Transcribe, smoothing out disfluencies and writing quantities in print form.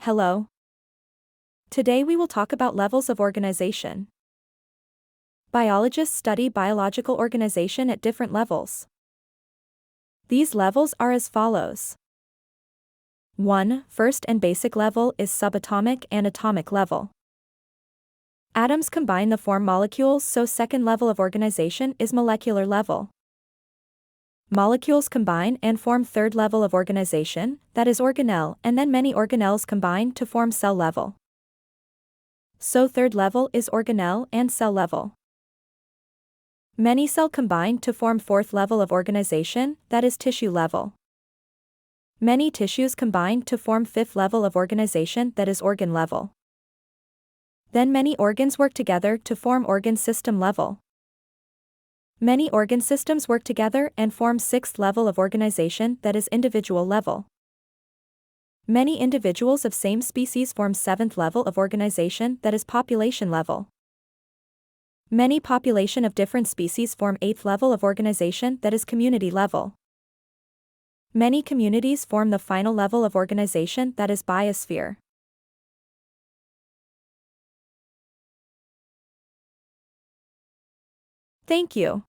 Hello. Today we will talk about levels of organization. Biologists study biological organization at different levels. These levels are as follows. 1. First and basic level is subatomic and atomic level. Atoms combine to form molecules, so second level of organization is molecular level. Molecules combine and form third level of organization, that is organelle, and then many organelles combine to form cell level. So third level is organelle and cell level. Many cell combine to form fourth level of organization, that is tissue level. Many tissues combine to form fifth level of organization, that is organ level. Then many organs work together to form organ system level. Many organ systems work together and form sixth level of organization, that is individual level. Many individuals of same species form seventh level of organization, that is population level. Many population of different species form eighth level of organization, that is community level. Many communities form the final level of organization, that is biosphere. Thank you.